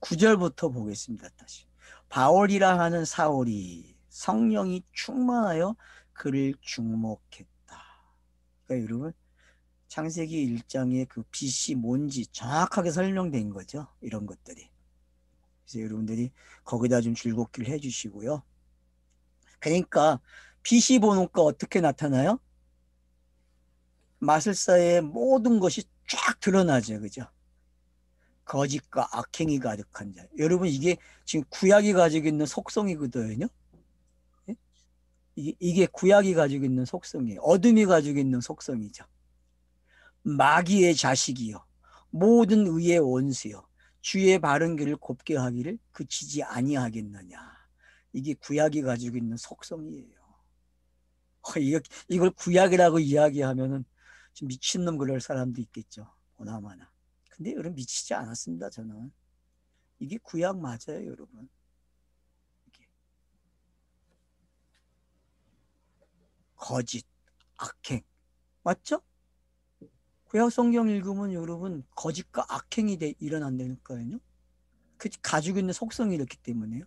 9절부터 보겠습니다. 다시. 바울이라 하는 사울이 성령이 충만하여 그를 주목했다. 그러니까 여러분 창세기 1장에 그 빛이 뭔지 정확하게 설명된 거죠. 이런 것들이. 그래서 여러분들이 거기다 좀 줄곧기를 해주시고요. 그러니까 빛이 보니까 어떻게 나타나요? 마술사의 모든 것이 쫙 드러나죠. 그죠? 거짓과 악행이 가득한 자. 여러분 이게 지금 구약이 가지고 있는 속성이거든요. 예? 이게 구약이 가지고 있는 속성이에요. 어둠이 가지고 있는 속성이죠. 마귀의 자식이요. 모든 의의 원수요. 주의 바른 길을 곱게 하기를 그치지 아니하겠느냐. 이게 구약이 가지고 있는 속성이에요. 이걸 구약이라고 이야기하면은 좀 미친놈 그럴 사람도 있겠죠. 보나마나. 근데 여러분 미치지 않았습니다. 저는. 이게 구약 맞아요, 여러분. 이게. 거짓, 악행. 맞죠? 구약 성경 읽으면 여러분 거짓과 악행이 일어난다니까요. 그 가지고 있는 속성이 이렇기 때문에요.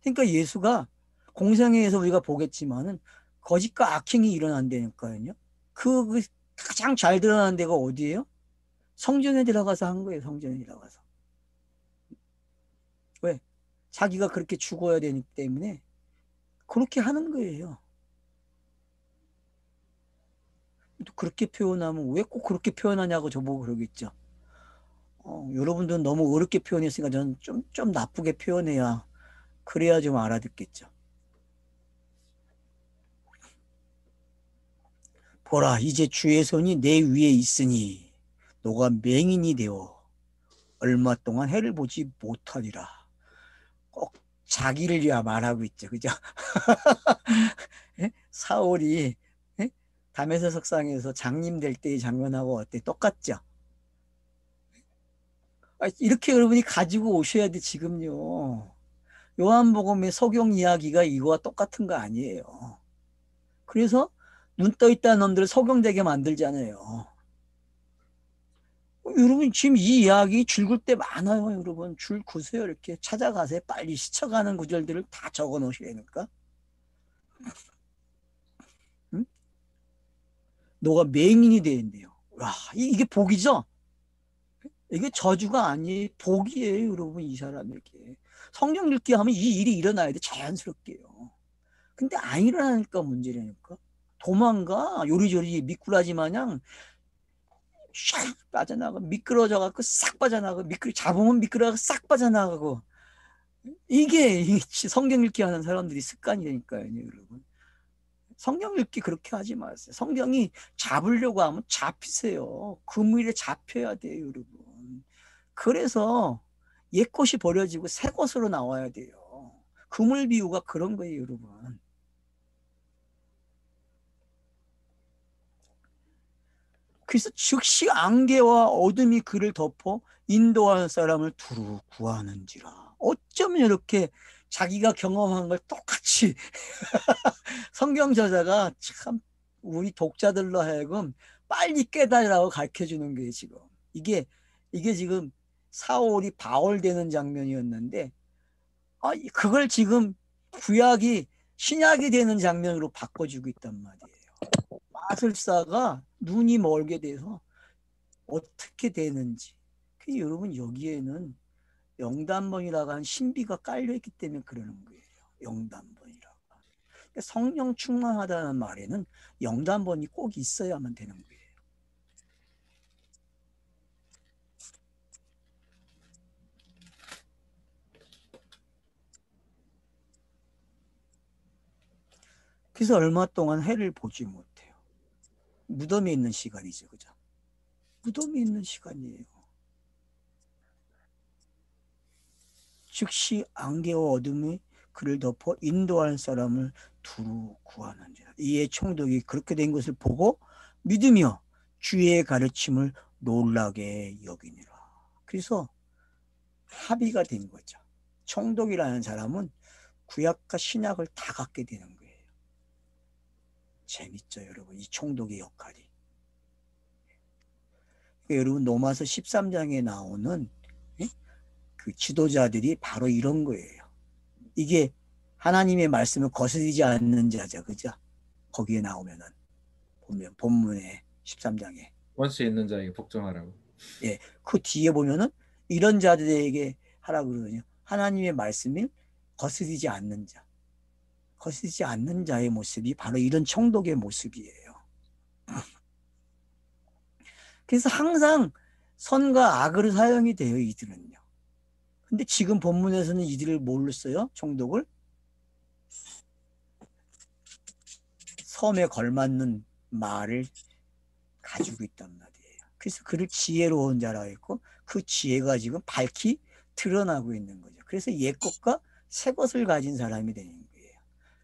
그러니까 예수가 공생애에서 우리가 보겠지만은 거짓과 악행이 일어난다니까요. 그 가장 잘 드러나는 데가 어디예요? 성전에 들어가서 한 거예요. 성전에 들어가서. 왜? 자기가 그렇게 죽어야 되기 때문에 그렇게 하는 거예요. 또 그렇게 표현하면 왜 꼭 그렇게 표현하냐고 저보고 그러겠죠. 여러분들은 너무 어렵게 표현했으니까 저는 좀 나쁘게 표현해야 그래야 좀 알아듣겠죠. 보라, 이제 주의 손이 내 위에 있으니 너가 맹인이 되어 얼마 동안 해를 보지 못하리라. 꼭 자기를 위하 말하고 있죠. 그죠? 사울이 다메섹 석상에서 장님 될 때의 장면하고 어때? 똑같죠? 이렇게 여러분이 가지고 오셔야 돼, 지금요. 요한복음의 석용 이야기가 이거와 똑같은 거 아니에요. 그래서 눈 떠 있다는 놈들을 석용되게 만들잖아요. 여러분 지금 이 이야기 줄글 때 많아요. 여러분 줄 그세요. 이렇게 찾아가세요. 빨리 스쳐가는 구절들을 다 적어 놓으시라니까. 응? 너가 맹인이 되는데요. 와, 이게 복이죠? 이게 저주가 아니에요. 복이에요. 여러분 이 사람에게. 성령 읽기 하면 이 일이 일어나야 돼. 자연스럽게요. 근데 안 일어나니까 문제라니까. 도망가. 요리조리 미꾸라지 마냥 샥 빠져나가. 미끄러져 갖고 싹 빠져나가고 잡으면 미끄러져 싹 빠져나가고. 이게 성경 읽기 하는 사람들이 습관이니까요, 여러분. 성경 읽기 그렇게 하지 마세요. 성경이 잡으려고 하면 잡히세요. 금일에 잡혀야 돼요, 여러분. 그래서 옛것이 버려지고 새 것으로 나와야 돼요. 그물 비유가 그런 거예요, 여러분. 그래서 즉시 안개와 어둠이 그를 덮어 인도하는 사람을 두루 구하는지라. 어쩌면 이렇게 자기가 경험한 걸 똑같이 성경 저자가 참 우리 독자들로 하여금 빨리 깨달으라고 가르쳐 주는 거예요, 지금. 이게 지금 사울이 바울 되는 장면이었는데, 그걸 지금 구약이 신약이 되는 장면으로 바꿔주고 있단 말이에요. 마술사가 눈이 멀게 돼서 어떻게 되는지. 그 여러분 여기에는 영단번이라고 하는 신비가 깔려있기 때문에 그러는 거예요. 영단번이라고. 성령 충만하다는 말에는 영단번이 꼭 있어야만 되는 거예요. 그래서 얼마 동안 해를 보지 못해요. 무덤에 있는 시간이죠. 그죠? 무덤에 있는 시간이에요. 즉시 안개와 어둠이 그를 덮어 인도할 사람을 두루 구하는지라. 이에 총독이 그렇게 된 것을 보고 믿으며 주의 가르침을 놀라게 여기니라. 그래서 합의가 된 거죠. 총독이라는 사람은 구약과 신약을 다 갖게 되는 거예요. 재밌죠, 여러분. 이 총독의 역할이. 그러니까 여러분 로마서 13장에 나오는 그 지도자들이 바로 이런 거예요. 이게 하나님의 말씀을 거스르지 않는 자죠. 그죠? 거기에 나오면은 보면 본문에 13장에 원수 있는 자에게 복종하라고. 예, 그 뒤에 보면은 이런 자들에게 하라고 그러거든요. 하나님의 말씀을 거스르지 않는 자. 거스르지 않는 자의 모습이 바로 이런 청독의 모습이에요. 그래서 항상 선과 악으로 사용이 돼요, 이들은요. 근데 지금 본문에서는 이들을 뭘로 써요? 청독을? 섬에 걸맞는 말을 가지고 있단 말이에요. 그래서 그를 지혜로운 자라고 했고 그 지혜가 지금 밝히 드러나고 있는 거죠. 그래서 옛 것과 새 것을 가진 사람이 되는 거예요.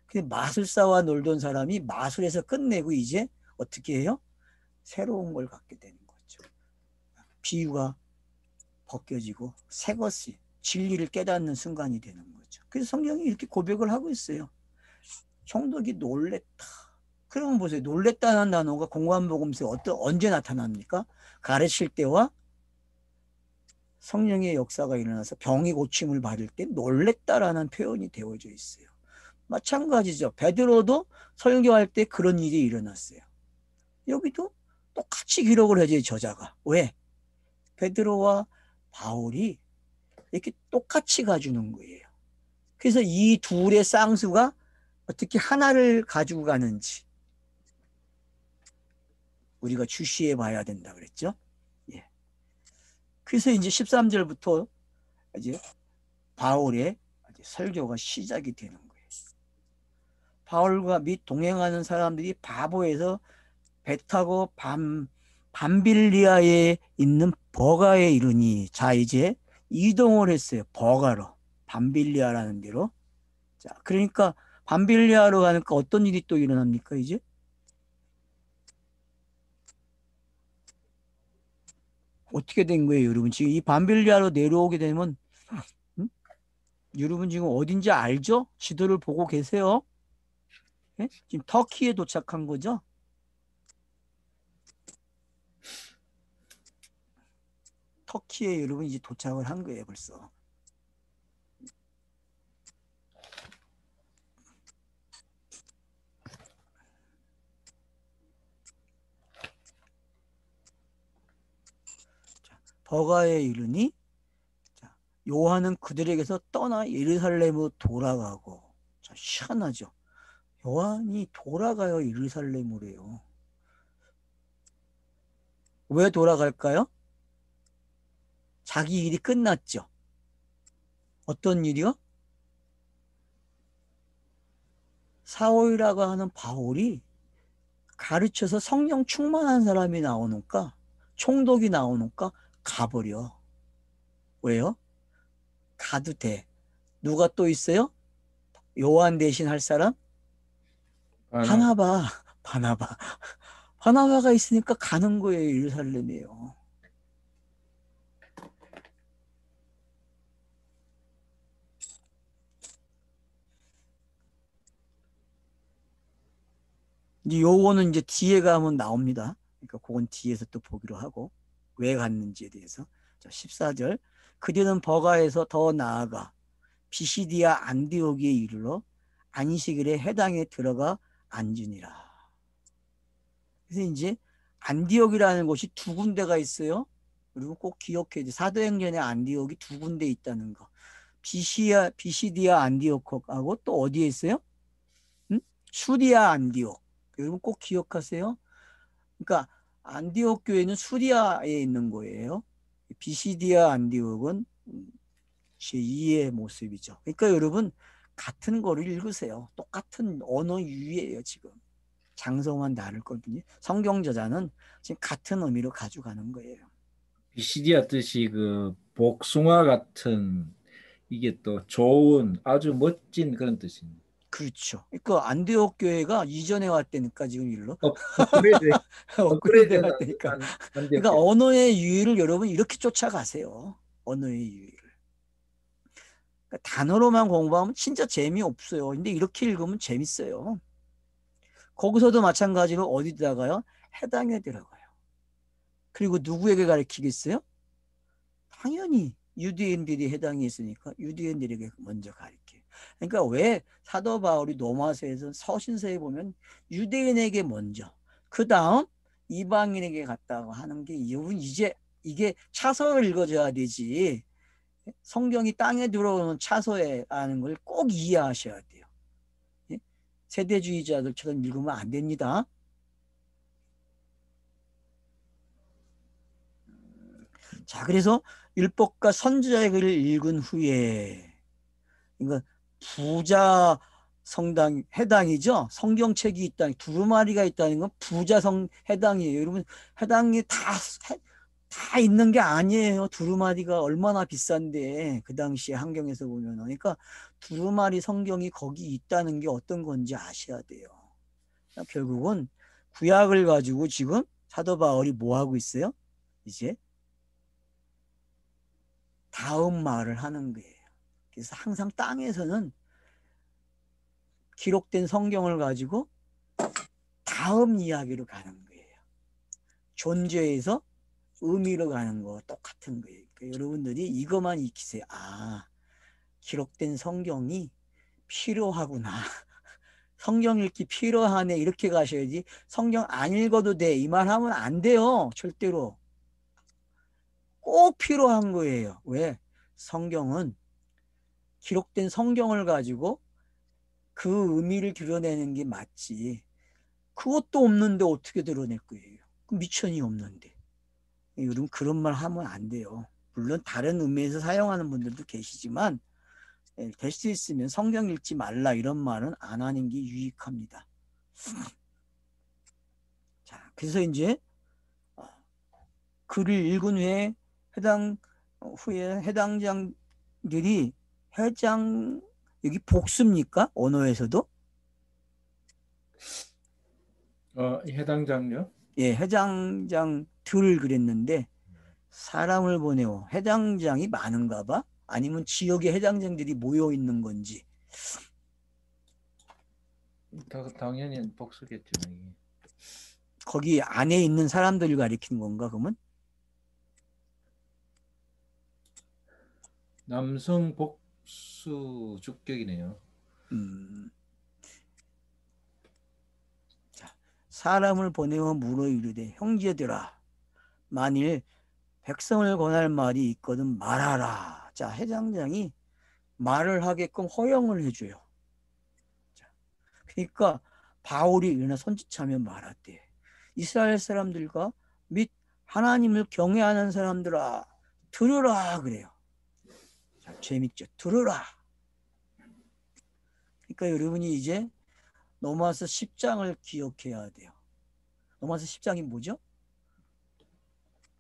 근데 마술사와 놀던 사람이 마술에서 끝내고 이제 어떻게 해요? 새로운 걸 갖게 되는 거죠. 비유가 벗겨지고 새 것이 진리를 깨닫는 순간이 되는 거죠. 그래서 성경이 이렇게 고백을 하고 있어요. 총독이 놀랬다. 그러면 보세요. 놀랬다는 단어가 공관복음서에 언제 나타납니까? 가르칠 때와 성령의 역사가 일어나서 병이 고침을 받을 때 놀랬다라는 표현이 되어져 있어요. 마찬가지죠. 베드로도 설교할 때 그런 일이 일어났어요. 여기도 똑같이 기록을 해줘요, 저자가. 왜? 베드로와 바울이 이렇게 똑같이 가주는 거예요. 그래서 이 둘의 쌍수가 어떻게 하나를 가지고 가는지 우리가 주시해 봐야 된다 그랬죠. 예. 그래서 이제 13절부터 이제 바울의 설교가 시작이 되는 거예요. 바울과 및 동행하는 사람들이 바보에서 배 타고 밤빌리아에 있는 버가에 이르니, 자 이제 이동을 했어요. 버가로, 밤빌리아라는 데로. 자, 그러니까 밤빌리아로 가니까 어떤 일이 또 일어납니까 이제? 어떻게 된 거예요, 여러분? 지금 이 밤빌리아로 내려오게 되면 여러분 지금 어딘지 알죠? 지도를 보고 계세요? 예? 지금 터키에 도착한 거죠? 터키에 여러분 이제 도착을 한 거예요, 벌써. 자, 버가에 이르니 자, 요한은 그들에게서 떠나 예루살렘으로 돌아가고. 자, 희한하죠. 요한이 돌아가요, 예루살렘으로요. 왜 돌아갈까요? 자기 일이 끝났죠. 어떤 일이요? 사울이라고 하는 바울이 가르쳐서 성령 충만한 사람이 나오니까 총독이 나오니까 가버려. 왜요? 가도 돼. 누가 또 있어요? 요한 대신 할 사람? 바나 바나바. 바나바. 바나바가 있으니까 가는 거예요. 예루살렘이에요. 이제 요거는 이제 뒤에 가면 나옵니다. 그러니까 그건 뒤에서 또 보기로 하고 왜 갔는지에 대해서. 자, 14절. 그들은 버가에서 더 나아가 비시디아 안디옥에 이르러 안식일에 해당에 들어가 앉으니라. 그래서 이제 안디옥이라는 곳이 두 군데가 있어요. 그리고 꼭 기억해야 돼. 사도행전에 안디옥이 두 군데 있다는 거. 비시디아 안디옥하고 또 어디에 있어요? 응? 수리아 안디옥. 여러분 꼭 기억하세요. 그러니까 안디옥 교회는 수리아에 있는 거예요. 비시디아 안디옥은 제2의 모습이죠. 그러니까 여러분 같은 거를 읽으세요. 똑같은 언어 유희예요, 지금. 장소만 다를 거든요. 성경 저자는 지금 같은 의미로 가져가는 거예요. 비시디아 뜻이 그 복숭아 같은, 이게 또 좋은 아주 멋진 그런 뜻입니다. 그렇죠. 그러니까 안디옥 교회가 이전에 왔다니까 지금 일로 업그레이드 업그레이드 업그레이드는 왔다니까. 안 그러니까 되었겠죠. 언어의 유희를 여러분 이렇게 쫓아가세요. 언어의 유희를. 그러니까 단어로만 공부하면 진짜 재미없어요. 근데 이렇게 읽으면 재밌어요. 거기서도 마찬가지로 어디 들어가요? 해당에 들어가요. 그리고 누구에게 가르치겠어요? 당연히 유대인들이 해당이 있으니까 유대인들에게 먼저 가르쳐요. 그러니까 왜 사도 바울이 로마서에서 서신서에 보면 유대인에게 먼저 그 다음 이방인에게 갔다고 하는 게 이제 이게 차서를 읽어줘야 되지 성경이 땅에 들어오는 차서라는 걸 꼭 이해하셔야 돼요. 세대주의자들처럼 읽으면 안 됩니다. 자, 그래서 율법과 선지자의 글을 읽은 후에 그러니까 부자 성당 해당이죠. 성경책이 있다는 두루마리가 있다는 건 부자 해당이에요. 여러분 해당이 다 있는 게 아니에요. 두루마리가 얼마나 비싼데 그 당시에 환경에서 보면 그러니까 두루마리 성경이 거기 있다는 게 어떤 건지 아셔야 돼요. 결국은 구약을 가지고 지금 사도 바울이 뭐 하고 있어요? 이제 다음 말을 하는 거예요. 그래서 항상 땅에서는 기록된 성경을 가지고 다음 이야기로 가는 거예요. 존재에서 의미로 가는 거 똑같은 거예요. 그러니까 여러분들이 이것만 익히세요. 아, 기록된 성경이 필요하구나. 성경 읽기 필요하네. 이렇게 가셔야지 성경 안 읽어도 돼. 이 말 하면 안 돼요. 절대로. 꼭 필요한 거예요. 왜? 성경은 기록된 성경을 가지고 그 의미를 드러내는 게 맞지. 그것도 없는데 어떻게 드러낼 거예요? 그 미천이 없는데. 여러분 그런 말 하면 안 돼요. 물론 다른 의미에서 사용하는 분들도 계시지만 될 수 있으면 성경 읽지 말라 이런 말은 안 하는 게 유익합니다. 자, 그래서 이제 글을 읽은 후에 해당장들이 여기 복수입니까? 언어에서도? 해당 장르? 예, 해당장들을 그랬는데 사람을 보내오. 해당장이 많은가 봐? 아니면 지역에 해당장들이 모여 있는 건지. 당연히 복수겠죠. 이게. 거기 안에 있는 사람들을 가리키는 건가, 그러면? 남성 복수 주격이네요. 자, 사람을 보내어 물어 이르되 형제들아 만일 백성을 권할 말이 있거든 말하라. 자, 해당장이 말을 하게끔 허용을 해줘요. 자, 그러니까 바울이 일어나 손짓하며 말하되 이스라엘 사람들과 및 하나님을 경외하는 사람들아 들으라 그래요. 자, 재밌죠? 들으라. 그러니까 여러분이 이제 로마서 10장을 기억해야 돼요. 로마서 10장이 뭐죠?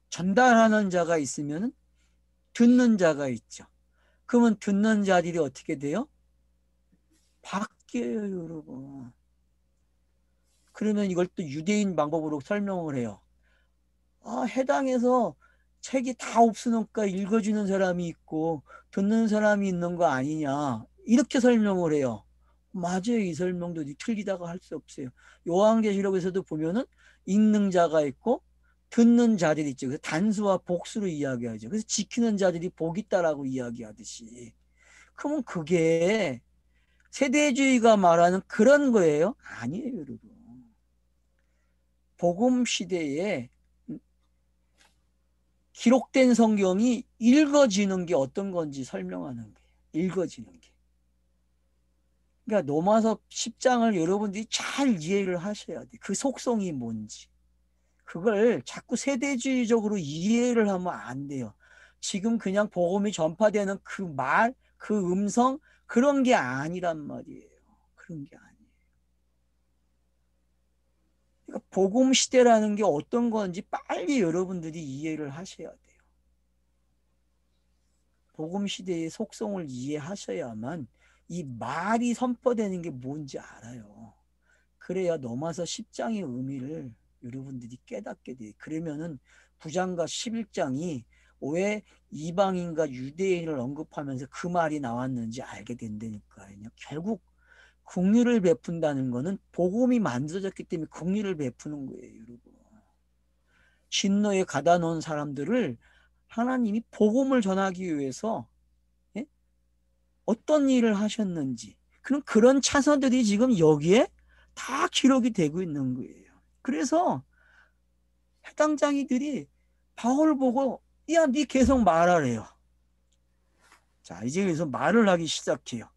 전달하는 자가 있으면 듣는 자가 있죠. 그러면 듣는 자들이 어떻게 돼요? 바뀌어요, 여러분. 그러면 이걸 또 유대인 방법으로 설명을 해요. 아, 해당에서 책이 다 없으니까 읽어주는 사람이 있고 듣는 사람이 있는 거 아니냐. 이렇게 설명을 해요. 맞아요. 이 설명도 틀리다고 할 수 없어요. 요한계시록에서도 보면은 읽는 자가 있고 듣는 자들이 있죠. 그래서 단수와 복수로 이야기하죠. 그래서 지키는 자들이 복 있다라고 이야기하듯이. 그러면 그게 세대주의가 말하는 그런 거예요? 아니에요, 여러분. 복음 시대에 기록된 성경이 읽어지는 게 어떤 건지 설명하는 거예요. 읽어지는 게. 그러니까 로마서 10장을 여러분들이 잘 이해를 하셔야 돼요. 그 속성이 뭔지. 그걸 자꾸 세대주의적으로 이해를 하면 안 돼요. 지금 그냥 복음이 전파되는 그 말, 그 음성 그런 게 아니란 말이에요. 그런 게 아니에요. 그러니까 복음 시대라는 게 어떤 건지 빨리 여러분들이 이해를 하셔야 돼요. 복음 시대의 속성을 이해하셔야만 이 말이 선포되는 게 뭔지 알아요. 그래야 넘어서 10장의 의미를 여러분들이 깨닫게 돼요. 그러면은 9장과 11장이 왜 이방인과 유대인을 언급하면서 그 말이 나왔는지 알게 된다니까요. 결국 긍휼을 베푼다는 거는 복음이 만들어졌기 때문에 긍휼을 베푸는 거예요, 여러분. 진노에 가다 놓은 사람들을 하나님이 복음을 전하기 위해서 예? 어떤 일을 하셨는지 그런 차서들이 지금 여기에 다 기록이 되고 있는 거예요. 그래서 해당 장이들이 바울 보고 야, 네 계속 말하래요. 자, 이제 그래서 말을 하기 시작해요.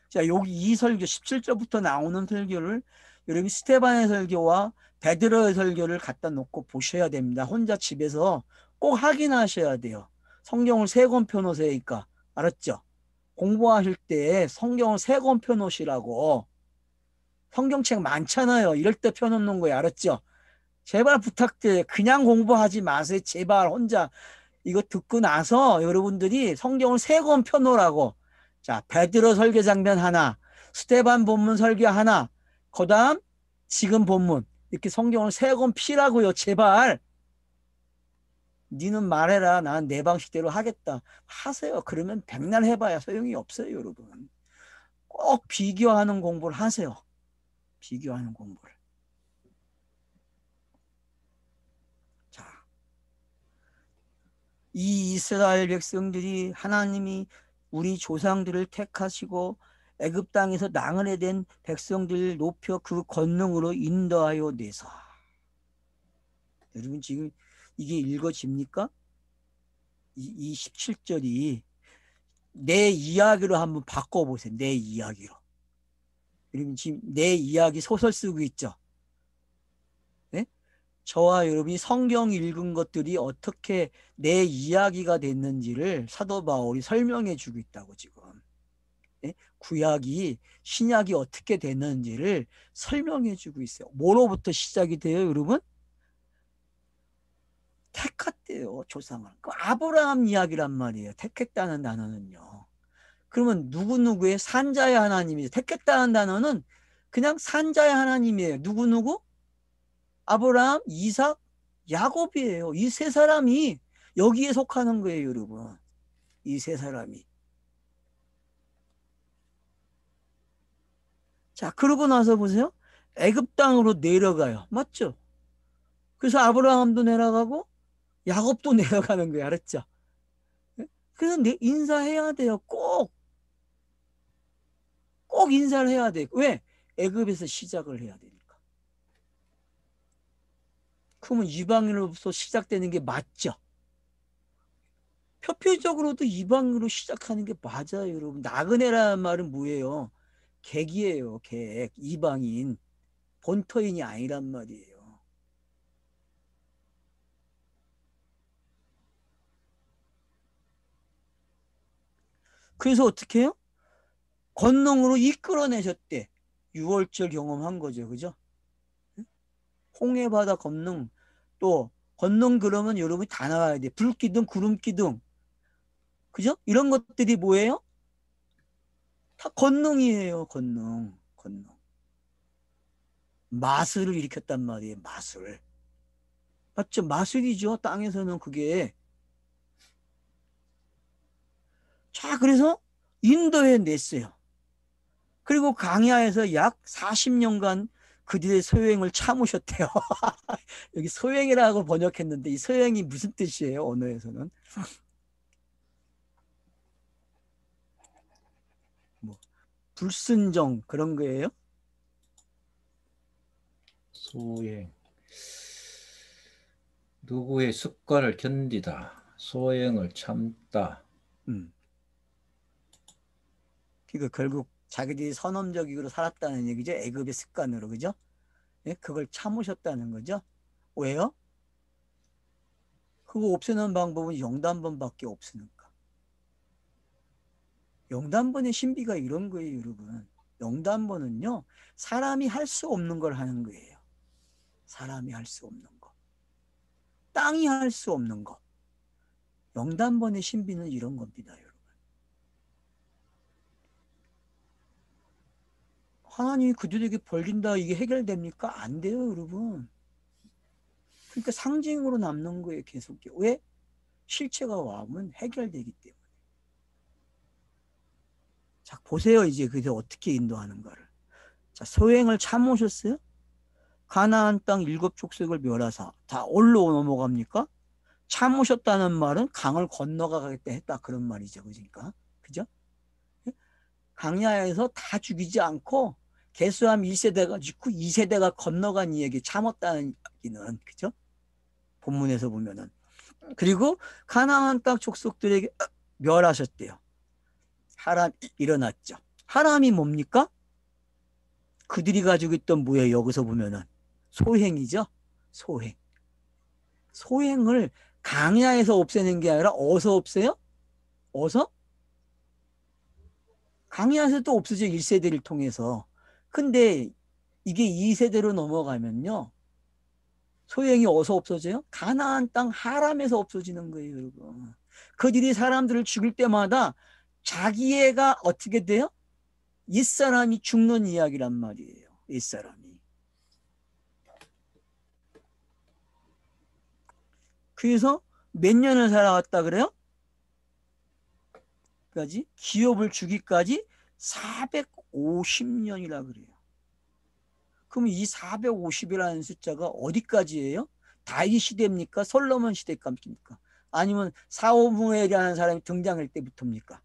자, 여기 이 설교 17절부터 나오는 설교를 여러분 스테반의 설교와 베드로의 설교를 갖다 놓고 보셔야 됩니다. 혼자 집에서 꼭 확인하셔야 돼요. 성경을 세 권 펴놓으세요니까 알았죠? 공부하실 때 성경을 세 권 펴놓으시라고. 성경책 많잖아요. 이럴 때 펴놓는 거예요. 알았죠? 제발 부탁드려요. 그냥 공부하지 마세요. 제발 혼자 이거 듣고 나서 여러분들이 성경을 세 권 펴놓으라고. 자, 베드로 설교 장면 하나, 스테반 본문 설교 하나, 그 다음 지금 본문. 이렇게 성경을 세 권 피라고요. 제발. 니는 말해라. 난 내 방식대로 하겠다. 하세요. 그러면 백날 해봐야 소용이 없어요, 여러분. 꼭 비교하는 공부를 하세요. 비교하는 공부를. 자, 이 이스라엘 백성들이 하나님이 우리 조상들을 택하시고 애굽 땅에서 나그네 된 백성들을 높여 그 권능으로 인도하여 내사. 여러분 지금 이게 읽어집니까? 이 17절이 내 이야기로 한번 바꿔보세요. 내 이야기로. 여러분 지금 내 이야기 소설 쓰고 있죠? 네? 저와 여러분이 성경 읽은 것들이 어떻게 내 이야기가 됐는지를 사도 바울이 설명해 주고 있다고 지금. 네? 구약이 신약이 어떻게 됐는지를 설명해 주고 있어요. 뭐로부터 시작이 돼요, 여러분? 택했대요, 조상을. 그 아브라함 이야기란 말이에요. 택했다는 단어는요. 그러면 누구누구의 산자의 하나님이죠. 택했다는 단어는 그냥 산자의 하나님이에요. 누구누구? 아브라함, 이삭, 야곱이에요. 이 세 사람이 여기에 속하는 거예요, 여러분. 이 세 사람이. 자, 그러고 나서 보세요. 애굽 땅으로 내려가요. 맞죠? 그래서 아브라함도 내려가고 야곱도 내려가는 거예요. 알았죠? 그래서 인사해야 돼요. 꼭 인사를 해야 돼요. 왜? 애굽에서 시작을 해야 되니까. 그러면 이방인으로부터 시작되는 게 맞죠? 표피적으로도 이방으로 시작하는 게 맞아요, 여러분. 나그네라는 말은 뭐예요? 객이에요, 객. 이방인. 본토인이 아니란 말이에요. 그래서 어떻게 해요? 권능으로 이끌어내셨대. 6월절 경험한 거죠, 그죠? 홍해바다 권능, 또 권능 그러면 여러분이 다 나와야 돼. 불기둥, 구름기둥, 그죠? 이런 것들이 뭐예요? 다 권능이에요, 권능, 권능. 마술을 일으켰단 말이에요, 마술. 맞죠? 마술이죠, 땅에서는 그게. 자, 그래서 인도에 냈어요. 그리고 강야에서 약 40년간 그들의 소행을 참으셨대요. 여기 소행이라고 번역했는데 이 소행이 무슨 뜻이에요? 언어에서는 뭐 불순종 그런 거예요? 소행. 누구의 습관을 견디다. 소행을 참다. 그러니까 결국 자기들이 선험적으로 살았다는 얘기죠. 애굽의 습관으로, 그죠? 예? 그걸 참으셨다는 거죠. 왜요? 그거 없애는 방법은 영단번밖에 없으니까. 영단번의 신비가 이런 거예요, 여러분. 영단번은요, 사람이 할 수 없는 걸 하는 거예요. 사람이 할 수 없는 거. 땅이 할 수 없는 거. 영단번의 신비는 이런 겁니다, 여러분. 하나님이 그들에게 벌린다, 이게 해결됩니까? 안 돼요, 여러분. 그러니까 상징으로 남는 거예요, 계속. 왜? 실체가 와면 해결되기 때문에. 자, 보세요, 이제 그게 어떻게 인도하는가를. 자, 소행을 참으셨어요? 가나안 땅 7족속을 멸하사 다 올로 넘어갑니까? 참으셨다는 말은 강을 건너가겠다 했다 그런 말이죠. 그러니까 그죠? 강야에서 다 죽이지 않고 개수함 1세대가 죽고 2세대가 건너간 이야기 참았다는 이야기는 그죠? 본문에서 보면은 그리고 가나안 땅 족속들에게 멸하셨대요. 하람이 일어났죠. 하람이 뭡니까? 그들이 가지고 있던 뭐예요? 여기서 보면은 소행이죠. 소행. 소행을 강야에서 없애는 게 아니라 어디서 없애요? 어서? 강야에서도 없어져 1세대를 통해서. 근데 이게 2세대로 넘어가면요. 소행이 어디서 없어져요? 가나안 땅 하람에서 없어지는 거예요, 여러분. 그들이 사람들을 죽일 때마다 자기 애가 어떻게 돼요? 옛사람이 죽는 이야기란 말이에요. 옛사람이. 그래서 몇 년을 살아왔다 그래요? 까지 기업을 주기까지 450년이라 그래요. 그럼 이 450이라는 숫자가 어디까지예요? 다윗 시대입니까? 솔로몬 시대입니까? 아니면 사무엘이라는 사람이 등장할 때부터입니까?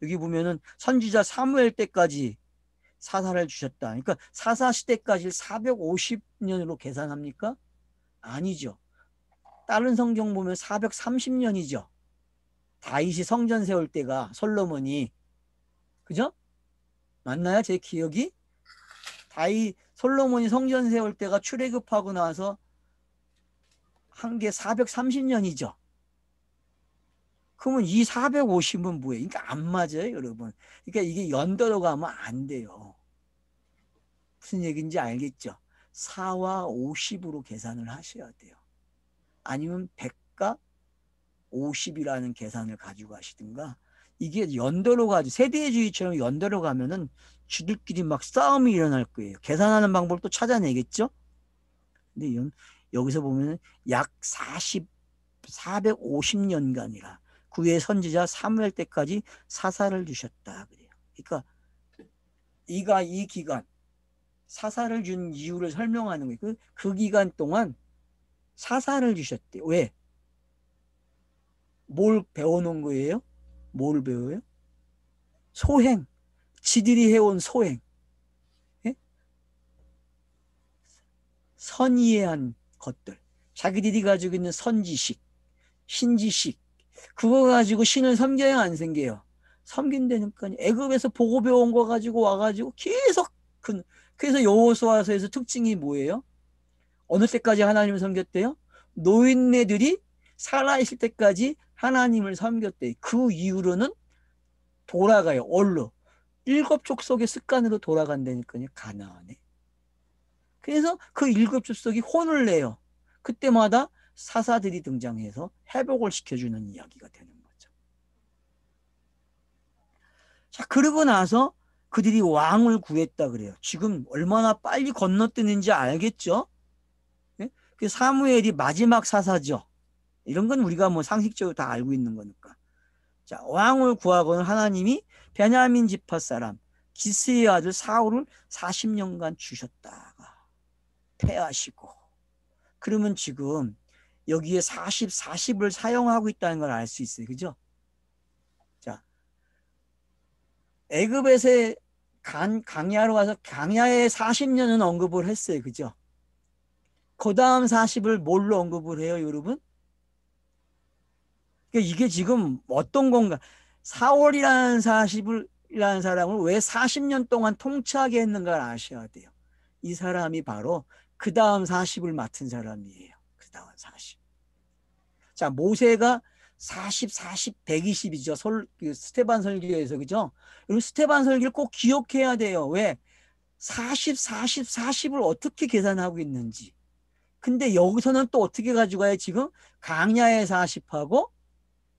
여기 보면은 선지자 사무엘 때까지 사사를 주셨다. 그러니까 사사 시대까지 450년으로 계산합니까? 아니죠. 다른 성경 보면 430년이죠. 다윗이 성전 세울 때가 솔로몬이 그죠? 맞나요? 제 기억이? 다윗 솔로몬이 성전 세울 때가 출애굽하고 나서 한 게 430년이죠. 그러면 이 450은 뭐예요? 그러니까 안 맞아요, 여러분. 그러니까 이게 연도로 가면 안 돼요. 무슨 얘기인지 알겠죠? 4와 50으로 계산을 하셔야 돼요. 아니면 100과 50이라는 계산을 가지고 가시든가 이게 연도로 가지 세대주의처럼 연도로 가면은 주들끼리 막 싸움이 일어날 거예요. 계산하는 방법을 또 찾아내겠죠? 근데 여기서 보면 약 450년간이라 구의 선지자 사무엘 때까지 사사를 주셨다 그래요. 그러니까 이 기간 사사를 준 이유를 설명하는 거예요. 그 기간 동안 사사를 주셨대요. 왜? 뭘 배워놓은 거예요? 뭘 배워요? 소행. 지들이 해온 소행. 예? 선의한 것들. 자기들이 가지고 있는 선지식, 신지식. 그거 가지고 신을 섬겨야 안 생겨요. 섬긴다니까요. 애굽에서 보고 배운 거 가지고 와가지고 계속 그래서 여호수아서에서 특징이 뭐예요? 어느 때까지 하나님을 섬겼대요? 노인네들이 살아있을 때까지 하나님을 섬겼대. 그 이후로는 돌아가요. 얼로. 7족속의 습관으로 돌아간다니까요. 가나안에. 그래서 그 7족속이 혼을 내요. 그때마다 사사들이 등장해서 회복을 시켜주는 이야기가 되는 거죠. 자, 그러고 나서 그들이 왕을 구했다 그래요. 지금 얼마나 빨리 건너뛰는지 알겠죠? 네? 그 사무엘이 마지막 사사죠. 이런 건 우리가 뭐 상식적으로 다 알고 있는 거니까. 자, 왕을 구하고는 하나님이 베냐민 지파 사람 기스의 아들 사울을 40년간 주셨다가 패하시고 그러면 지금 여기에 40을 사용하고 있다는 걸 알 수 있어요. 그죠? 자, 애굽에서 강야로 와서 강야에 40년은 언급을 했어요. 그죠? 그 다음 40을 뭘로 언급을 해요, 여러분? 그러니까 이게 지금 어떤 건가? 사월이라는 40이라는 사람을 왜 40년 동안 통치하게 했는가를 아셔야 돼요. 이 사람이 바로 그 다음 40을 맡은 사람이에요. 그 다음 40. 자, 모세가 120이죠. 스테반 설교에서, 그죠? 그리고 스테반 설교를 꼭 기억해야 돼요. 왜? 40을 어떻게 계산하고 있는지. 근데 여기서는 또 어떻게 가져가요? 지금 강야의 40하고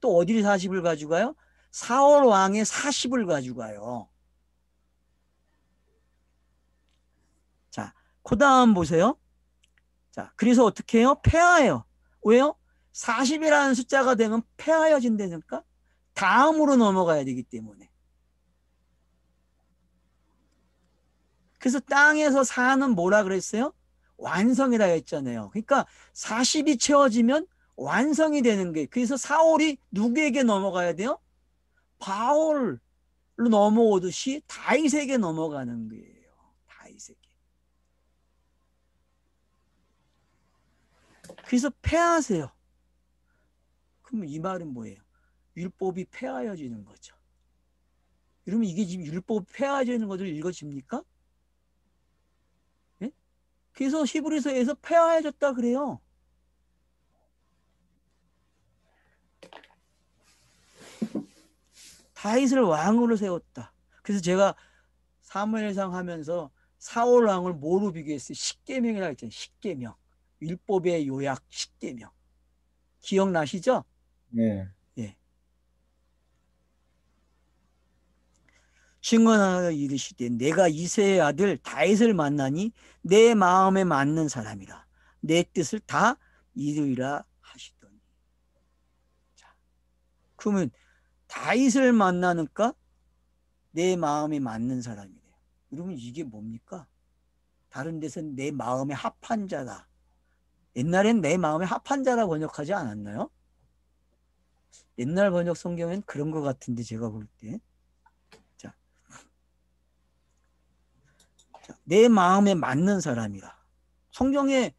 또 어디를 40을 가져가요? 사울 왕의 40을 가져가요. 자, 그 다음 보세요. 자, 그래서 어떻게 해요? 패하여요. 왜요? 40이라는 숫자가 되면 패하여진다니까? 다음으로 넘어가야 되기 때문에. 그래서 땅에서 사는 뭐라 그랬어요? 완성이라 했잖아요. 그러니까 40이 채워지면 완성이 되는 거예요. 그래서 사울이 누구에게 넘어가야 돼요? 바울로 넘어오듯이 다윗에게 넘어가는 거예요. 다윗에게. 그래서 폐하세요. 그럼 이 말은 뭐예요? 율법이 폐하여지는 거죠. 그러면 이게 지금 율법이 폐하여지는 것을 읽어집니까? 예? 그래서 히브리서에서 폐하여졌다 그래요. 다윗을 왕으로 세웠다. 그래서 제가 사무엘상 하면서 사울 왕을 뭐로 비교했어요? 십계명이라고 했잖아요. 십계명. 율법의 요약 십계명. 기억나시죠? 네. 예. 증언하여 이르시되 내가 이새의 아들 다윗을 만나니 내 마음에 맞는 사람이라 내 뜻을 다 이루리라 하시더니. 자, 그러면 다윗을 만나니까 내 마음에 맞는 사람이래요. 여러분 이게 뭡니까? 다른 데서는 내 마음에 합한 자다. 옛날엔 내 마음에 합한 자라 번역하지 않았나요? 옛날 번역 성경엔 그런 것 같은데 제가 볼 때. 자, 내 마음에 맞는 사람이라. 성경에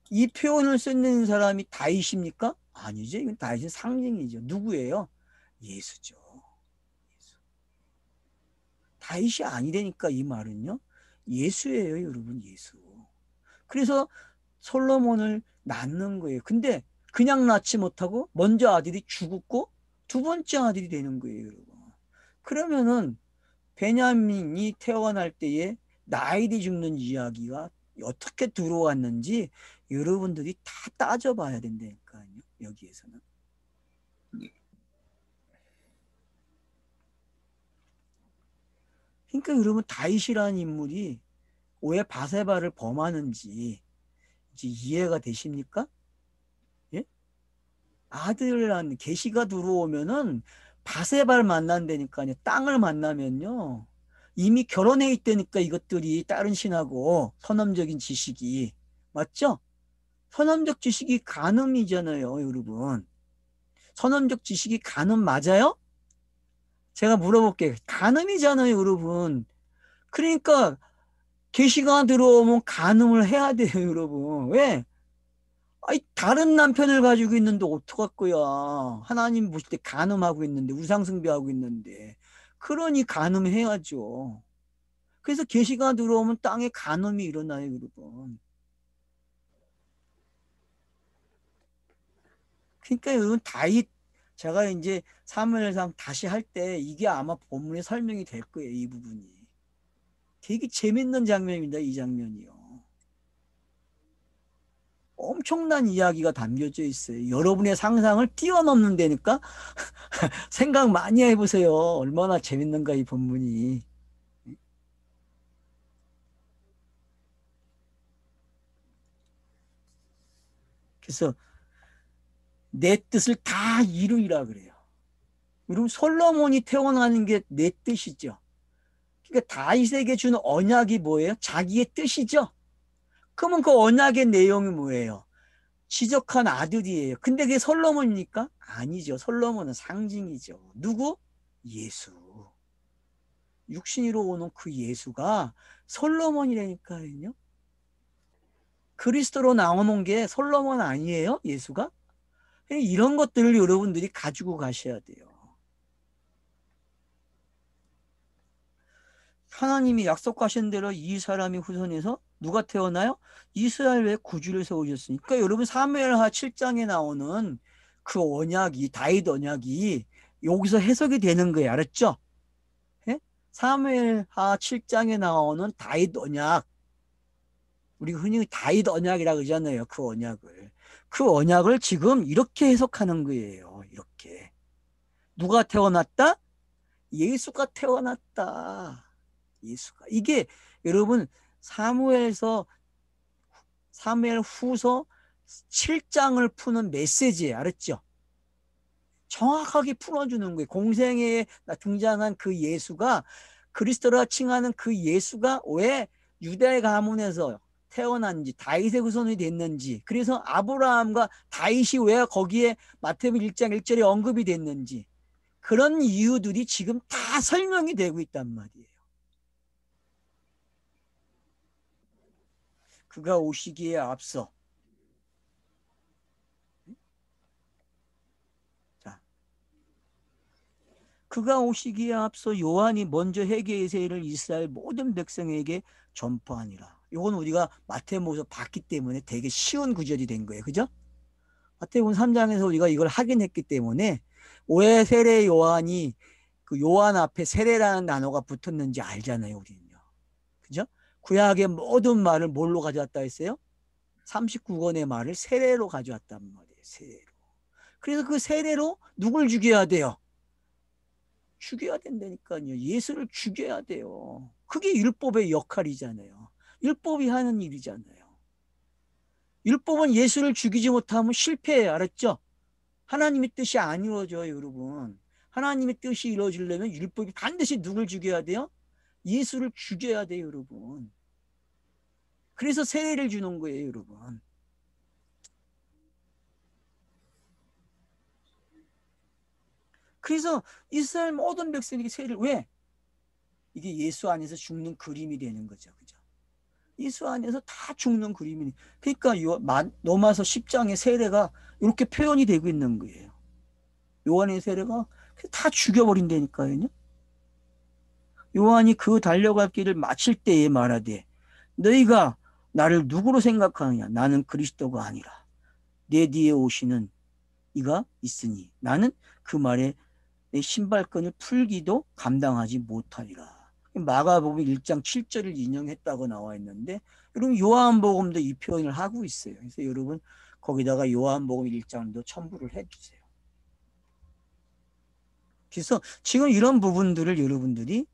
이 표현을 쓰는 사람이 다윗입니까? 아니죠. 이건 다윗의 상징이죠. 누구예요? 예수죠. 예수. 다윗이 아니라니까 이 말은요. 예수예요, 여러분. 예수. 그래서 솔로몬을 낳는 거예요. 근데 그냥 낳지 못하고 먼저 아들이 죽었고 두 번째 아들이 되는 거예요, 여러분. 그러면은 베냐민이 태어날 때에 나일이 죽는 이야기가 어떻게 들어왔는지 여러분들이 다 따져봐야 된다니까요. 여기에서는. 그러니까 여러분 다윗이라는 인물이 왜 바세바를 범하는지 이제 이해가 되십니까? 예? 아들이라는 계시가 들어오면은 바세바를 만난다니까요. 땅을 만나면요. 이미 결혼해 있다니까 이것들이 다른 신하고 선험적인 지식이. 맞죠? 선험적 지식이 간음이잖아요, 여러분. 선험적 지식이 간음 맞아요? 제가 물어볼게요. 간음이잖아요, 여러분. 그러니까 계시가 들어오면 간음을 해야 돼요, 여러분. 왜? 아니, 다른 남편을 가지고 있는데 어떡할 거야. 하나님 보실 때 간음하고 있는데, 우상숭배하고 있는데. 그러니 간음해야죠. 그래서 계시가 들어오면 땅에 간음이 일어나요, 여러분. 그러니까 여러분 다윗 제가 이제 사무엘상 다시 할 때 이게 아마 본문에 설명이 될 거예요, 이 부분이. 되게 재밌는 장면입니다, 이 장면이요. 엄청난 이야기가 담겨져 있어요. 여러분의 상상을 뛰어넘는다니까 생각 많이 해보세요. 얼마나 재밌는가 이 본문이. 그래서 내 뜻을 다 이루리라 그래요. 여러분 솔로몬이 태어나는 게 내 뜻이죠. 그러니까 다윗에게 준 언약이 뭐예요? 자기의 뜻이죠. 그러면 그 언약의 내용이 뭐예요? 지적한 아들이에요. 근데 그게 솔로몬입니까? 아니죠. 솔로몬은 상징이죠. 누구? 예수. 육신으로 오는 그 예수가 솔로몬이라니까요. 그리스도로 나오는 게 솔로몬 아니에요? 예수가? 이런 것들을 여러분들이 가지고 가셔야 돼요. 하나님이 약속하신 대로 이 사람이 후손에서 누가 태어나요? 이스라엘의 구주를 세우셨으니까 그러니까 여러분 사무엘하 7장에 나오는 그 언약이 다윗 언약이 여기서 해석이 되는 거예요. 알았죠? 예? 사무엘하 7장에 나오는 다윗 언약 우리가 흔히 다윗 언약이라고 그러잖아요. 그 언약을. 그 언약을 지금 이렇게 해석하는 거예요. 이렇게. 누가 태어났다? 예수가 태어났다. 예수가. 이게 여러분 사무엘서 사무엘 후서 7장을 푸는 메시지예요. 알았죠? 정확하게 풀어주는 거예요. 공생애에 등장한 그 예수가 그리스도라 칭하는 그 예수가 왜 유대 가문에서 태어난지, 다윗의 후손이 됐는지, 그래서 아브라함과 다윗이 왜 거기에 마태복음 1장 1절에 언급이 됐는지, 그런 이유들이 지금 다 설명이 되고 있단 말이에요. 그가 오시기에 앞서. 자, 그가 오시기에 앞서 요한이 먼저 회개의 세례를 이스라엘 모든 백성에게 전파하니라. 이건 우리가 마태복음에서 봤기 때문에 되게 쉬운 구절이 된 거예요. 그죠? 마태복음 3장에서 우리가 이걸 확인했기 때문에 왜 세례 요한이 그 요한 앞에 세례라는 단어가 붙었는지 알잖아요, 우리는요. 그죠? 구약의 모든 말을 뭘로 가져왔다 했어요? 39권의 말을 세례로 가져왔단 말이에요. 세례로. 그래서 그 세례로 누굴 죽여야 돼요? 죽여야 된다니까요. 예수를 죽여야 돼요. 그게 율법의 역할이잖아요. 율법이 하는 일이잖아요. 율법은 예수를 죽이지 못하면 실패해요. 알았죠? 하나님의 뜻이 안 이루어져요, 여러분. 하나님의 뜻이 이루어지려면 율법이 반드시 누굴 죽여야 돼요? 예수를 죽여야 돼요, 여러분. 그래서 세례를 주는 거예요, 여러분. 그래서 이스라엘 모든 백성에게 세례를 왜? 이게 예수 안에서 죽는 그림이 되는 거죠. 그죠? 예수 안에서 다 죽는 그림이. 그러니까 로마서 10장의 세례가 이렇게 표현이 되고 있는 거예요. 요한의 세례가 다 죽여버린다니까요. 요한이 그 달려갈 길을 마칠 때에 말하되 너희가 나를 누구로 생각하느냐? 나는 그리스도가 아니라 내 뒤에 오시는 이가 있으니 나는 그 말에 내 신발끈을 풀기도 감당하지 못하리라. 마가복음 1장 7절을 인용했다고 나와 있는데 여러분 요한복음도 이 표현을 하고 있어요. 그래서 여러분 거기다가 요한복음 1장도 첨부를 해주세요. 그래서 지금 이런 부분들을 여러분들이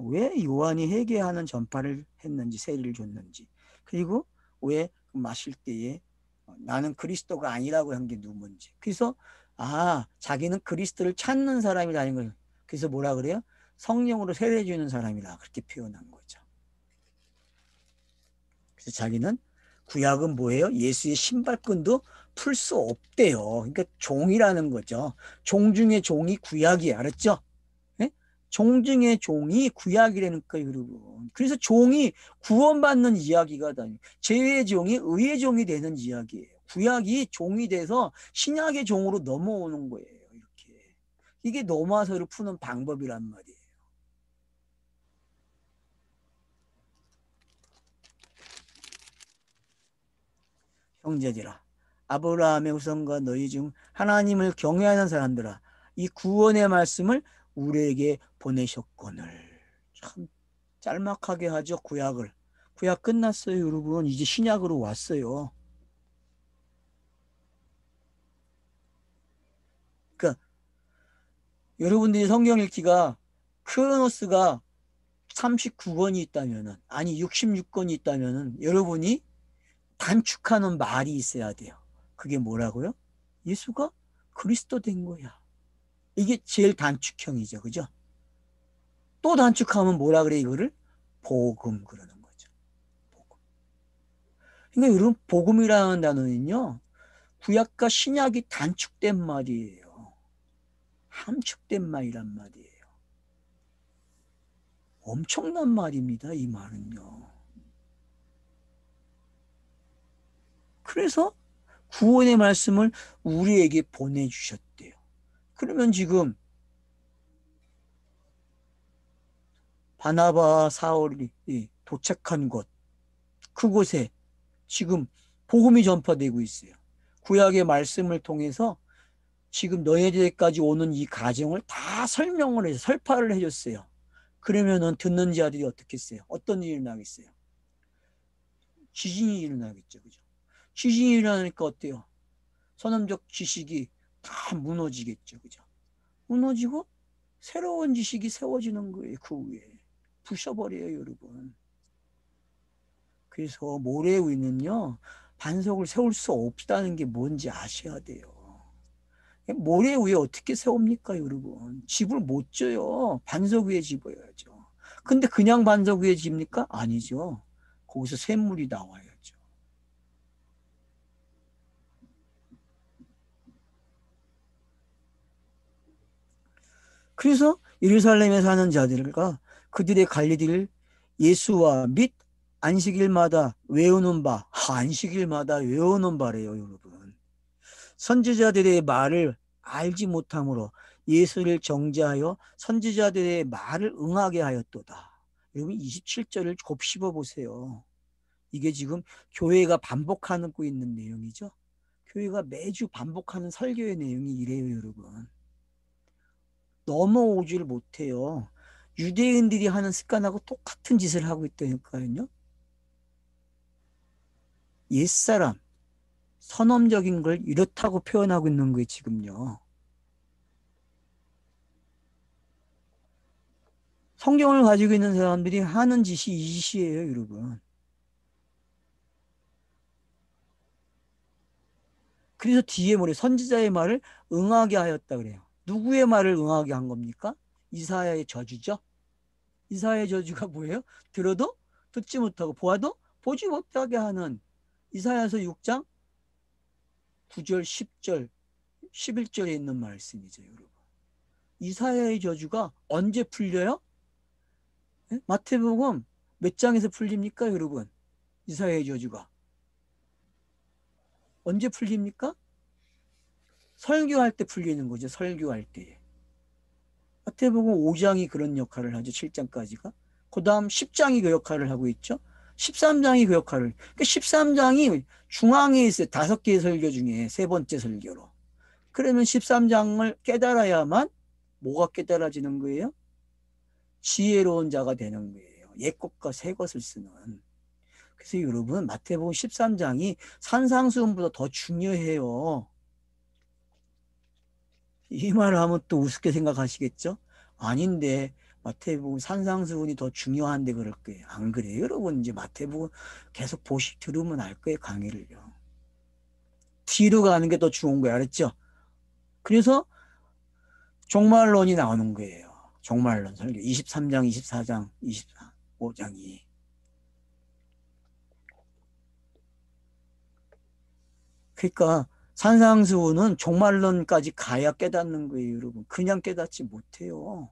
왜 요한이 회개하는 전파를 했는지 세례를 줬는지 그리고 왜 마실 때에 나는 그리스도가 아니라고 한 게 누군지 그래서 자기는 그리스도를 찾는 사람이라는 걸 그래서 뭐라 그래요? 성령으로 세례 주는 사람이라 그렇게 표현한 거죠. 그래서 자기는 구약은 뭐예요? 예수의 신발끈도 풀 수 없대요. 그러니까 종이라는 거죠. 종 중에 종이 구약이에요. 알았죠? 네? 종 중에 종이 구약이라는 거예요, 여러분. 그래서 종이 구원받는 이야기가 아니에요. 죄의 종이 의의 종이 되는 이야기예요. 구약이 종이 돼서 신약의 종으로 넘어오는 거예요. 이렇게. 이게 노마서를 푸는 방법이란 말이에요. 형제들아 아브라함의 후손과 너희 중 하나님을 경외하는 사람들아 이 구원의 말씀을 우리에게 보내셨거늘. 참 짤막하게 하죠. 구약 끝났어요, 여러분. 이제 신약으로 왔어요. 그러니까 여러분들이 성경 읽기가 크로노스가 39권이 있다면은 아니 66권이 있다면은 여러분이 단축하는 말이 있어야 돼요. 그게 뭐라고요? 예수가 그리스도 된 거야. 이게 제일 단축형이죠. 그죠? 또 단축하면 뭐라 그래 이거를? 복음 그러는 거죠. 복음. 그러니까 여러분 복음이라는 단어는요. 구약과 신약이 단축된 말이에요. 함축된 말이란 말이에요. 엄청난 말입니다. 이 말은요. 그래서 구원의 말씀을 우리에게 보내주셨대요. 그러면 지금 바나바와 사울이 도착한 곳 그곳에 지금 복음이 전파되고 있어요. 구약의 말씀을 통해서 지금 너희들까지 오는 이 과정을 다 설명을 해서 설파를 해줬어요. 그러면은 듣는 자들이 어떻게 했어요? 어떤 일이 일어나겠어요? 지진이 일어나겠죠. 그죠? 지진이 일어나니까 어때요? 선언적 지식이 다 무너지겠죠. 그죠? 무너지고 새로운 지식이 세워지는 거예요. 그 위에. 부셔버려요, 여러분. 그래서 모래 위는요, 반석을 세울 수 없다는 게 뭔지 아셔야 돼요. 모래 위에 어떻게 세웁니까, 여러분? 집을 못 져요. 반석 위에 집어야죠. 근데 그냥 반석 위에 집니까? 아니죠. 거기서 샘물이 나와야죠. 그래서 예루살렘에 사는 자들과 그들의 관리들 예수와 및 안식일마다 외우는 바, 안식일마다 외우는 바래요, 여러분. 선지자들의 말을 알지 못함으로 예수를 정죄하여 선지자들의 말을 응하게 하였도다. 여러분 27절을 곱씹어 보세요. 이게 지금 교회가 반복하고 있는 내용이죠. 교회가 매주 반복하는 설교의 내용이 이래요, 여러분. 넘어오질 못해요. 유대인들이 하는 습관하고 똑같은 짓을 하고 있다니까요. 옛사람, 선험적인 걸 이렇다고 표현하고 있는 거예요, 지금요. 성경을 가지고 있는 사람들이 하는 짓이 이 짓이에요, 여러분. 그래서 뒤에 뭐래? 선지자의 말을 응하게 하였다 그래요. 누구의 말을 응하게 한 겁니까? 이사야의 저주죠. 이사야의 저주가 뭐예요? 들어도 듣지 못하고 보아도 보지 못하게 하는 이사야서 6장 9절, 10절, 11절에 있는 말씀이죠, 여러분. 이사야의 저주가 언제 풀려요? 네? 마태복음 몇 장에서 풀립니까, 여러분? 이사야의 저주가 언제 풀립니까? 설교할 때 풀리는 거죠. 설교할 때. 마태복음 5장이 그런 역할을 하죠. 7장까지가. 그 다음 10장이 그 역할을 하고 있죠. 13장이 그 역할을. 그러니까 13장이 중앙에 있어요. 5개의 설교 중에 세 번째 설교로. 그러면 13장을 깨달아야만 뭐가 깨달아지는 거예요? 지혜로운 자가 되는 거예요. 옛 것과 새 것을 쓰는. 그래서 여러분 마태복음 13장이 산상수훈보다 더 중요해요. 이 말을 하면 또 우습게 생각하시겠죠? 아닌데 마태복음 산상수훈이 더 중요한데 그럴 거예요. 안 그래요? 여러분 이제 마태복음 계속 들으면 알 거예요. 강의를요. 뒤로 가는 게 더 좋은 거예요. 알았죠? 그래서 종말론이 나오는 거예요. 종말론 설교 23장, 24장, 25장이. 그러니까 산상수훈은 종말론까지 가야 깨닫는 거예요, 여러분. 그냥 깨닫지 못해요.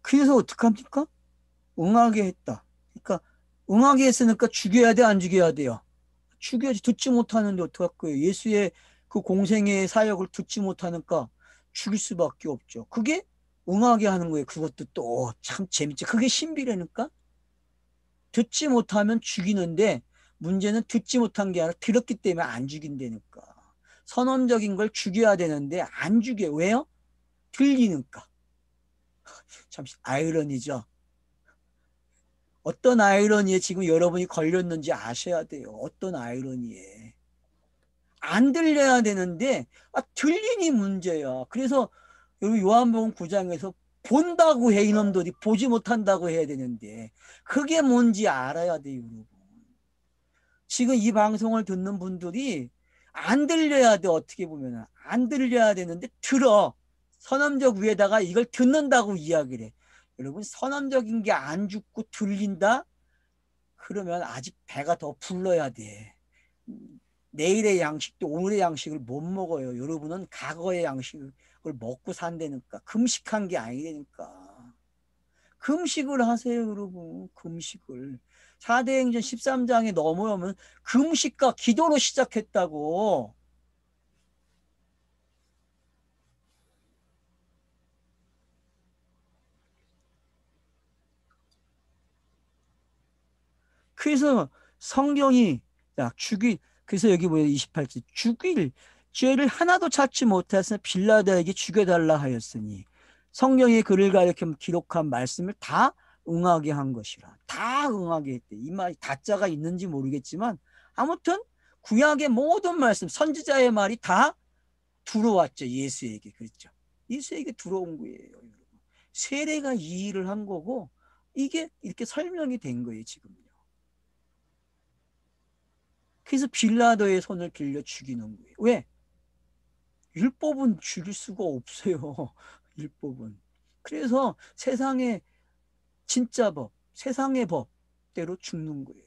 그래서 어떡합니까? 응하게 했다. 그러니까 응하게 했으니까 죽여야 돼, 안 죽여야 돼요? 죽여야지. 듣지 못하는데 어떡할 거예요? 예수의 그 공생의 사역을 듣지 못하니까 죽일 수밖에 없죠. 그게 응하게 하는 거예요. 그것도 또 참 재밌죠. 그게 신비라니까? 듣지 못하면 죽이는데 문제는 듣지 못한 게 아니라 들었기 때문에 안 죽인다니까. 선언적인 걸 죽여야 되는데 안 죽여. 왜요? 들리니까. 참 아이러니죠. 어떤 아이러니에 지금 여러분이 걸렸는지 아셔야 돼요. 어떤 아이러니에. 안 들려야 되는데 들리니 문제야. 그래서 여기 요한복음 9장에서 본다고 해 이놈들이 보지 못한다고 해야 되는데 그게 뭔지 알아야 돼요, 여러분. 지금 이 방송을 듣는 분들이 안 들려야 돼. 어떻게 보면 안 들려야 되는데 들어. 선언적 위에다가 이걸 듣는다고 이야기를 해. 여러분 선언적인 게 안 죽고 들린다? 그러면 아직 배가 더 불러야 돼. 내일의 양식도 오늘의 양식을 못 먹어요. 여러분은 과거의 양식을 먹고 산다니까. 금식한 게 아니라니까. 금식을 하세요, 여러분. 금식을. 4대행전 13장에 넘어오면 금식과 기도로 시작했다고. 그래서 성경이 그래서 여기 뭐예요? 28절. 죽일 죄를 하나도 찾지 못해서 빌라도에게 죽여달라 하였으니 성경의 글을 가리켜 기록한 말씀을 다 응하게 한 것이라. 다 응하게 했대. 이 말이 다자가 있는지 모르겠지만 아무튼 구약의 모든 말씀, 선지자의 말이 다 들어왔죠. 예수에게. 그렇죠. 예수에게 들어온 거예요. 여러분. 세례가 이 일을 한 거고 이게 이렇게 설명이 된 거예요. 지금요. 그래서 빌라도의 손을 길려 죽이는 거예요. 왜? 율법은 죽일 수가 없어요. 율법은. 그래서 세상의 진짜 법, 세상의 법대로 죽는 거예요.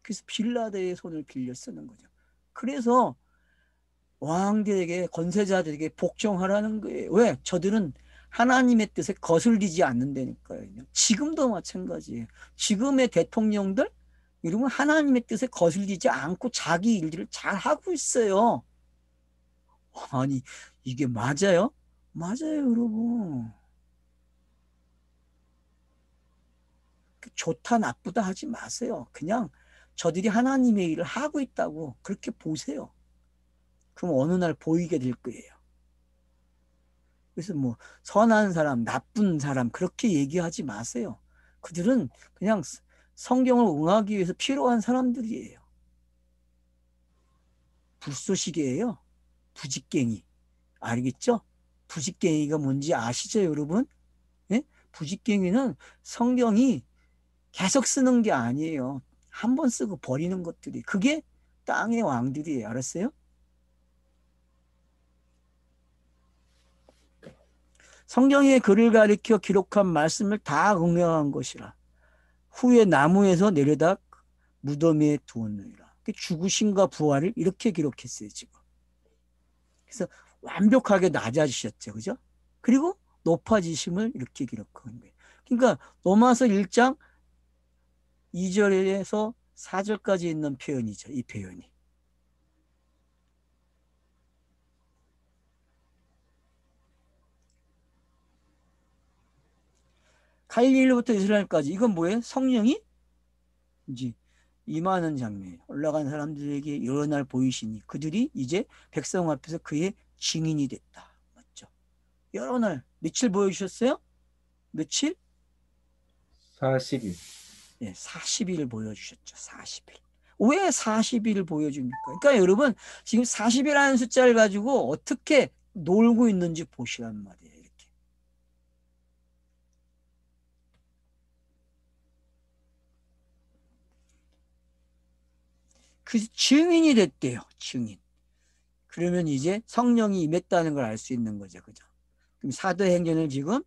그래서 빌라도의 손을 빌려 쓰는 거죠. 그래서 왕들에게, 권세자들에게 복종하라는 거예요. 왜? 저들은 하나님의 뜻에 거슬리지 않는다니까요. 지금도 마찬가지예요. 지금의 대통령들 이러면 하나님의 뜻에 거슬리지 않고 자기 일들을 잘 하고 있어요. 아니, 이게 맞아요? 맞아요, 여러분. 좋다 나쁘다 하지 마세요. 그냥 저들이 하나님의 일을 하고 있다고 그렇게 보세요. 그럼 어느 날 보이게 될 거예요. 그래서 뭐 선한 사람, 나쁜 사람 그렇게 얘기하지 마세요. 그들은 그냥 성경을 응하기 위해서 필요한 사람들이에요. 불쏘시개예요. 부직갱이. 알겠죠? 부직갱이가 뭔지 아시죠, 여러분? 예? 부직갱이는 성경이 계속 쓰는 게 아니에요. 한 번 쓰고 버리는 것들이. 그게 땅의 왕들이에요. 알았어요? 성경의 글을 가리켜 기록한 말씀을 다 응용한 것이라. 후에 나무에서 내려다 무덤에 두었느니라. 죽으심과 부활을 이렇게 기록했어요, 지금. 그래서 완벽하게 낮아지셨죠. 그죠? 그리고 높아지심을 이렇게 기록한 거예요. 그러니까 로마서 1장 2절에서 4절까지 있는 표현이죠. 이 표현이. 갈릴리부터 이스라엘까지. 이건 뭐예요? 성령이 이제 임하는 장면. 올라간 사람들에게 여러 날 보이시니 그들이 이제 백성 앞에서 그의 증인이 됐다. 맞죠? 여러 날 며칠 보여주셨어요? 며칠? 40일. 네, 40일 보여주셨죠. 40일. 왜 40일 보여줍니까? 그러니까 여러분 지금 40이라는 숫자를 가지고 어떻게 놀고 있는지 보시란 말이에요. 이렇게. 그 증인이 됐대요. 증인. 그러면 이제 성령이 임했다는 걸 알 수 있는 거죠. 그죠? 그럼 사도행전을 지금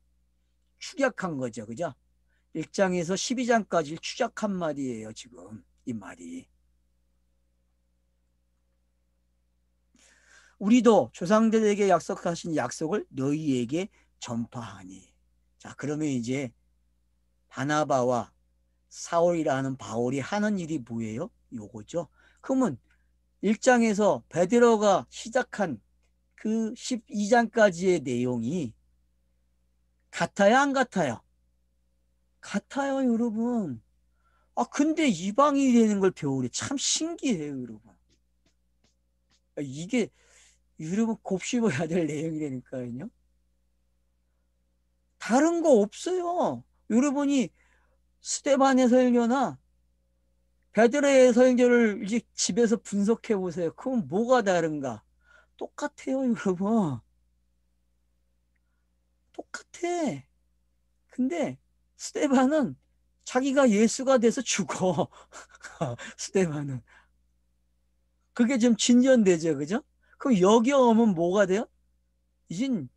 축약한 거죠. 그죠? 1장에서 12장까지 추적한 말이에요. 지금 이 말이. 우리도 조상들에게 약속하신 약속을 너희에게 전파하니. 자, 그러면 이제 바나바와 사울이라는 바울이 하는 일이 뭐예요? 요거죠. 그러면 1장에서 베드로가 시작한 그 12장까지의 내용이 같아요, 안 같아요? 같아요, 여러분. 아, 근데 이방인이 되는 걸 배우래. 참 신기해요, 여러분. 이게 여러분 곱씹어야 될 내용이라니까요. 다른 거 없어요. 여러분이 스데반의 설교나 베드로의 설교를 이제 집에서 분석해 보세요. 그럼 뭐가 다른가? 똑같아요, 여러분. 똑같아. 근데 스데반은 자기가 예수가 돼서 죽어. 스데반은. 그게 좀 진전되죠, 그죠? 그럼 여기 오면 뭐가 돼요? 이젠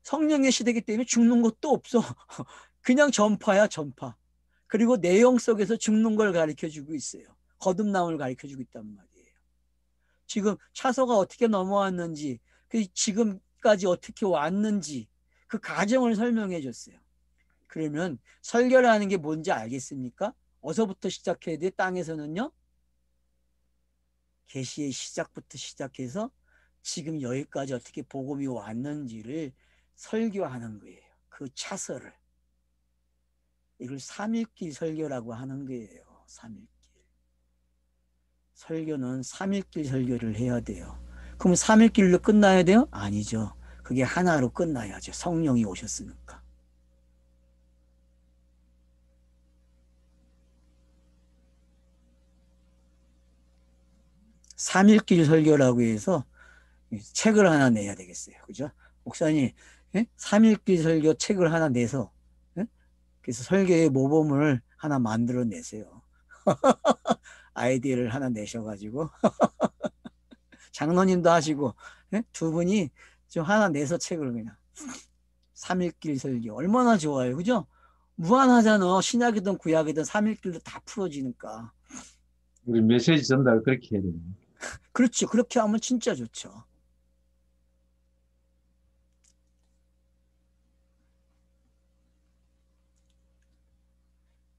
성령의 시대이기 때문에 죽는 것도 없어. 그냥 전파야, 전파. 그리고 내용 속에서 죽는 걸 가르쳐주고 있어요. 거듭남을 가르쳐주고 있단 말이에요. 지금 차소가 어떻게 넘어왔는지, 지금까지 어떻게 왔는지 그 과정을 설명해 줬어요. 그러면 설교라는 게 뭔지 알겠습니까? 어서부터 시작해야 돼? 땅에서는요. 계시의 시작부터 시작해서 지금 여기까지 어떻게 복음이 왔는지를 설교하는 거예요. 그 차서를. 이걸 3일길 설교라고 하는 거예요. 3일길. 설교는 3일길 설교를 해야 돼요. 그럼 3일길로 끝나야 돼요? 아니죠. 그게 하나로 끝나야죠. 성령이 오셨으니까. 3일길 설교라고 해서 책을 하나 내야 되겠어요. 그죠? 목사님, 3일길 설교 책을 하나 내서, 그래서 설교의 모범을 하나 만들어내세요. 아이디어를 하나 내셔가지고 장로님도 하시고 두 분이 좀 하나 내서 책을 그냥 삼일길 설교 얼마나 좋아요, 그죠? 무한하잖아. 신약이든 구약이든 삼일길도 다 풀어지니까. 우리 메시지 전달 그렇게 해야 돼요. 그렇죠. 그렇게 하면 진짜 좋죠.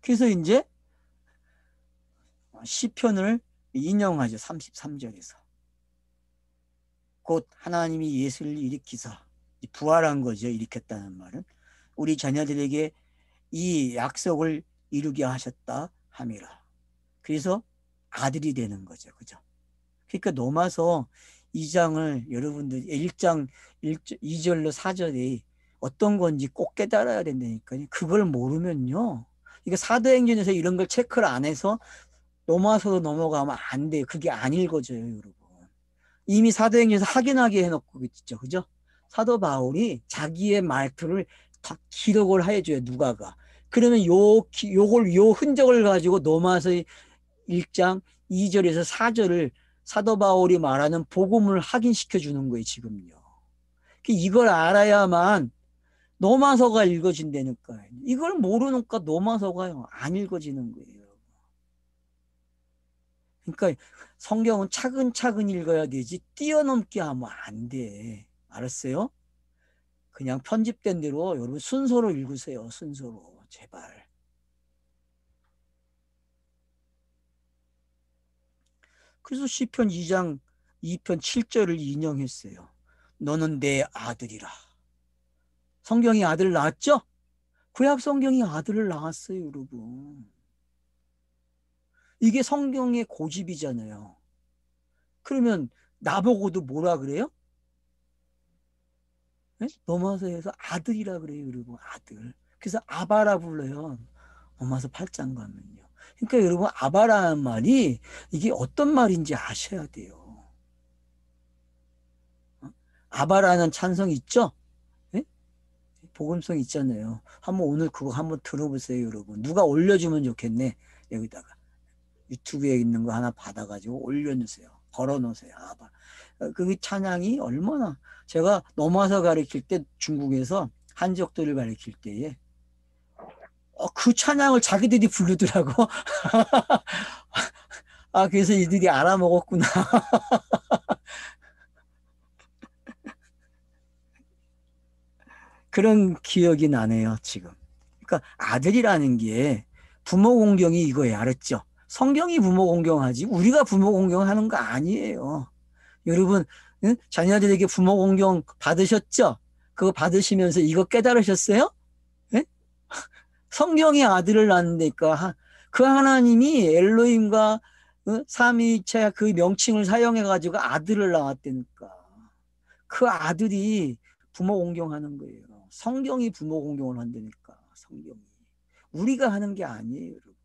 그래서 이제 시편을 인용하죠. 33절에서. 곧 하나님이 예수를 일으키사 부활한 거죠. 일으켰다는 말은 우리 자녀들에게 이 약속을 이루게 하셨다 함이라. 그래서 아들이 되는 거죠. 그죠? 그러니까 로마서 2장을 여러분들 1장 2절로 4절이 어떤 건지 꼭 깨달아야 된다니까요. 그걸 모르면요. 이게 사도행전에서 이런 걸 체크를 안 해서 로마서로 넘어가면 안 돼요. 그게 안 읽어져요, 여러분. 이미 사도행전에서 확인하게 해놓고 있죠. 그죠? 사도 바울이 자기의 말투를 다 기록을 해줘요. 누가가. 그러면 요 흔적을 가지고 로마서 1장 2절에서 4절을 사도 바울이 말하는 복음을 확인시켜 주는 거예요, 지금요. 이걸 알아야만 로마서가 읽어진다니까요. 이걸 모르니까 로마서가요, 안 읽어지는 거예요. 그러니까 성경은 차근차근 읽어야 되지 뛰어넘게 하면 안 돼. 알았어요? 그냥 편집된 대로 여러분 순서로 읽으세요. 순서로. 제발. 그래서 시편 2장 2편 7절을 인용했어요. 너는 내 아들이라. 성경이 아들을 낳았죠? 구약 성경이 아들을 낳았어요, 여러분. 이게 성경의 고집이잖아요. 그러면 나보고도 뭐라 그래요? 네? 로마서에서 아들이라 그래요, 여러분. 아들. 그래서 아바라 불러요. 로마서 8장 가면요. 그러니까 여러분 아바라는 말이 이게 어떤 말인지 아셔야 돼요. 아바라는 찬성 있죠? 네? 복음성 있잖아요. 한번 오늘 그거 한번 들어보세요, 여러분. 누가 올려주면 좋겠네. 여기다가 유튜브에 있는 거 하나 받아가지고 올려놓으세요. 걸어놓으세요. 아바. 그 찬양이 얼마나 제가 넘어서 가르칠 때 중국에서 한적들을 가르칠 때에 그 찬양을 자기들이 부르더라고. 아, 그래서 이들이 알아먹었구나. 그런 기억이 나네요, 지금. 그러니까 아들이라는 게 부모 공경이 이거예요. 알았죠? 성경이 부모 공경하지 우리가 부모 공경하는 거 아니에요. 여러분, 응? 자녀들에게 부모 공경 받으셨죠? 그거 받으시면서 이거 깨달으셨어요? 예? 성경이 아들을 낳는다니까 그 하나님이 엘로힘과 삼위일체 그 명칭을 사용해 가지고 아들을 낳았다니까. 그 아들이 부모 공경하는 거예요. 성경이 부모 공경을 한다니까. 성경이 우리가 하는 게 아니에요, 여러분.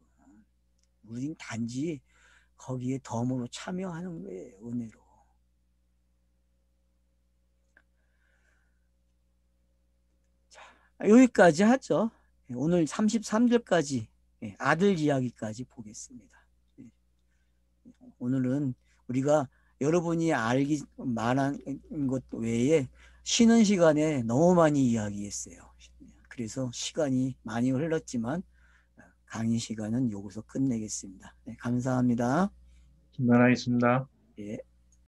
우린 단지 거기에 덤으로 참여하는 거예요, 은혜로. 자, 여기까지 하죠. 오늘 33절까지 아들 이야기까지 보겠습니다. 오늘은 우리가 여러분이 알기 말한 것 외에 쉬는 시간에 너무 많이 이야기했어요. 그래서 시간이 많이 흘렀지만 강의 시간은 여기서 끝내겠습니다. 네, 감사합니다. 김만하겠습니다. 예.